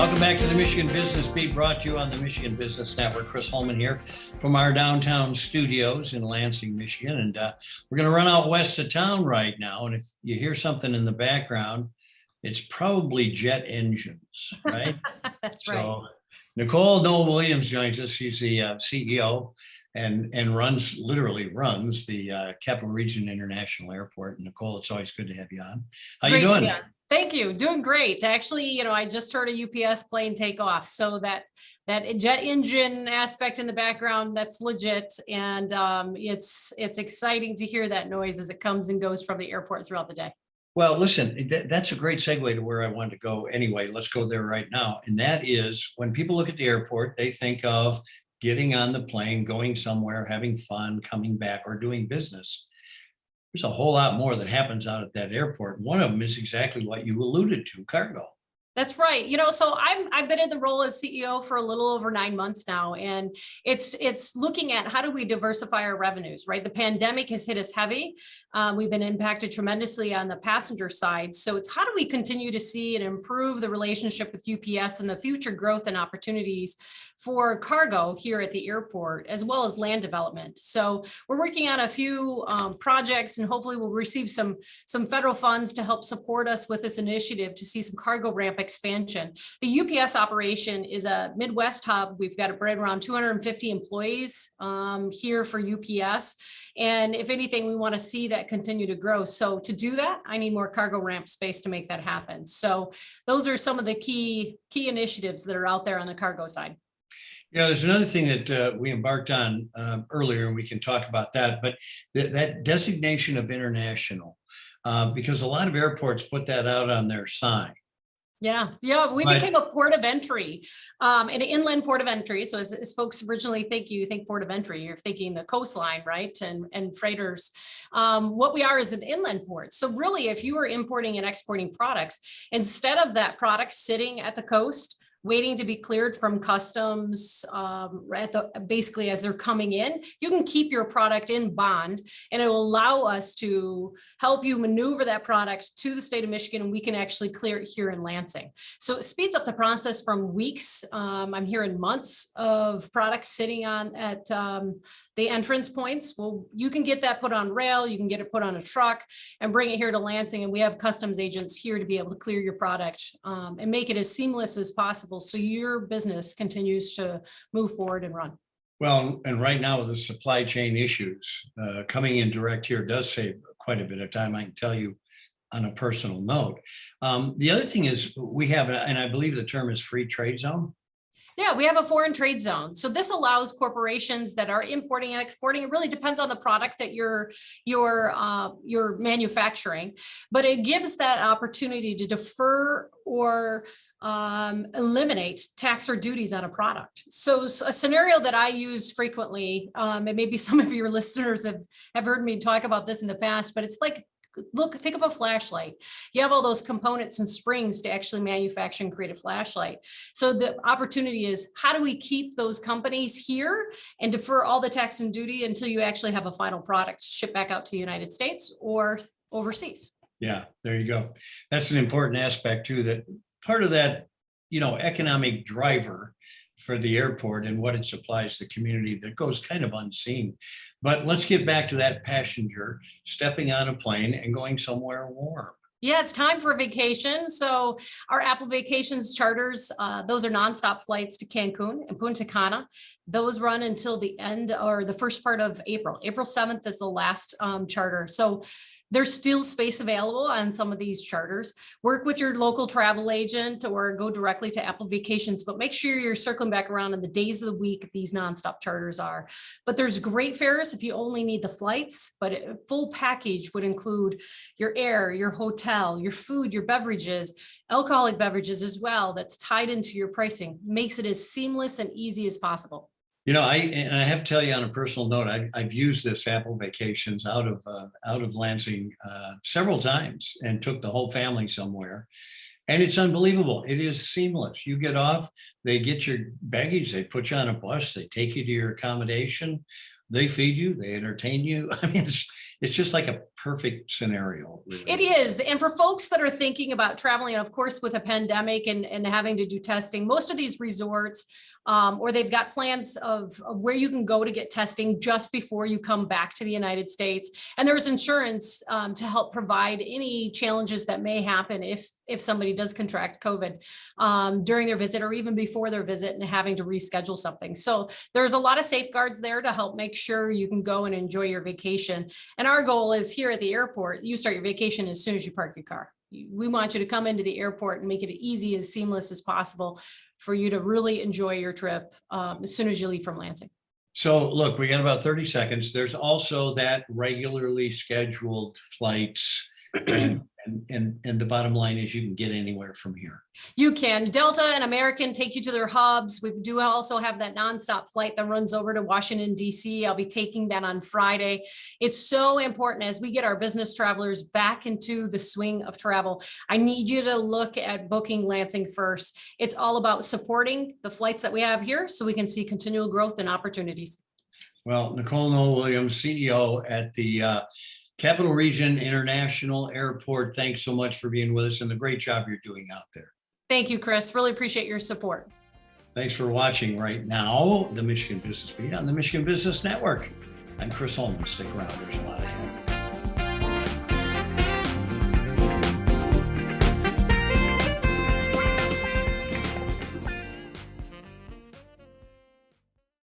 Welcome back to the Michigan Business Beat, brought to you on the Michigan Business Network. Chris Holman here from our downtown studios in Lansing, Michigan. And we're going to run out west of town right now. And if you hear something in the background, it's probably jet engines, right? That's right. So Nicole Noll-Williams joins us. She's the CEO and literally runs the Capital Region International Airport. Nicole, it's always good to have you on. How you doing? Yeah. Thank you. Doing great. Actually, I just heard a UPS plane take off. So that jet engine aspect in the background, that's legit. And it's exciting to hear that noise as it comes and goes from the airport throughout the day. Well, listen, that's a great segue to where I wanted to go anyway. Let's go there right now. And that is when people look at the airport, they think of getting on the plane, going somewhere, having fun, coming back, or doing business. There's a whole lot more that happens out at that airport. And one of them is exactly what you alluded to, cargo. That's right. So I've been in the role as CEO for a little over 9 months now, and it's looking at how do we diversify our revenues, right? The pandemic has hit us heavy. We've been impacted tremendously on the passenger side. So it's how do we continue to see and improve the relationship with UPS and the future growth and opportunities for cargo here at the airport, as well as land development. So we're working on a few projects, and hopefully we'll receive some federal funds to help support us with this initiative to see some cargo ramp expansion. The UPS operation is a Midwest hub. We've got right around 250 employees here for UPS. And if anything, we want to see that continue to grow. So to do that, I need more cargo ramp space to make that happen. So those are some of the key initiatives that are out there on the cargo side. Yeah, there's another thing that we embarked on earlier, and we can talk about that, but that designation of international, because a lot of airports put that out on their sign. Yeah, we became a port of entry, an inland port of entry. So as folks originally think, you think port of entry, you're thinking the coastline, right? And freighters. What we are is an inland port. So really, if you are importing and exporting products, instead of that product sitting at the coast, waiting to be cleared from customs basically as they're coming in, you can keep your product in bond, and it will allow us to help you maneuver that product to the state of Michigan, and we can actually clear it here in Lansing. So it speeds up the process from weeks. I'm hearing months of products sitting at the entrance points. Well, you can get that put on rail, you can get it put on a truck and bring it here to Lansing, and we have customs agents here to be able to clear your product and make it as seamless as possible so your business continues to move forward and run. Well, and right now with the supply chain issues, coming in direct here does save quite a bit of time, I can tell you on a personal note. The other thing is we have, and I believe the term is free trade zone. Yeah, we have a foreign trade zone. So this allows corporations that are importing and exporting. It really depends on the product that you're manufacturing, but it gives that opportunity to defer or eliminate tax or duties on a product. So a scenario that I use frequently, and maybe some of your listeners have heard me talk about this in the past, but it's like, think of a flashlight. You have all those components and springs to actually manufacture and create a flashlight. So the opportunity is, how do we keep those companies here and defer all the tax and duty until you actually have a final product shipped back out to the United States or overseas? Yeah, there you go. That's an important aspect too, that part of that, economic driver for the airport and what it supplies the community that goes kind of unseen. But let's get back to that passenger stepping on a plane and going somewhere warm. Yeah, it's time for a vacation. So our Apple Vacations charters, those are nonstop flights to Cancun and Punta Cana. Those run until the end or the first part of April. April 7th is the last charter. So there's still space available on some of these charters. Work with your local travel agent or go directly to Apple Vacations, but make sure you're circling back around on the days of the week these nonstop charters are. But there's great fares if you only need the flights, but a full package would include your air, your hotel, your food, your beverages, alcoholic beverages as well. That's tied into your pricing. Makes it as seamless and easy as possible. I have to tell you on a personal note, I've used this Apple Vacations out of Lansing several times and took the whole family somewhere. And it's unbelievable. It is seamless. You get off, they get your baggage, they put you on a bus, they take you to your accommodation. they feed you, they entertain you. I mean, it's just like a perfect scenario. Really. It is. And for folks that are thinking about traveling, of course, with a pandemic and having to do testing, most of these resorts, or they've got plans of where you can go to get testing just before you come back to the United States. And there's insurance to help provide any challenges that may happen if somebody does contract COVID during their visit or even before their visit and having to reschedule something. So there's a lot of safeguards there to help make sure you can go and enjoy your vacation. And our goal is here at the airport, you start your vacation as soon as you park your car. We want you to come into the airport and make it easy, as seamless as possible for you to really enjoy your trip as soon as you leave from Lansing. So look, we got about 30 seconds. There's also that regularly scheduled flights. And the bottom line is you can get anywhere from here. You can. Delta and American take you to their hubs. We do also have that nonstop flight that runs over to Washington, D.C. I'll be taking that on Friday. It's so important as we get our business travelers back into the swing of travel. I need you to look at booking Lansing first. It's all about supporting the flights that we have here so we can see continual growth and opportunities. Well, Nicole Noll-Williams, CEO at the Capital Region International Airport. Thanks so much for being with us and the great job you're doing out there. Thank you, Chris. Really appreciate your support. Thanks for watching right now, the Michigan Business Beat on the Michigan Business Network. I'm Chris Holman. Stick around. There's a lot ahead.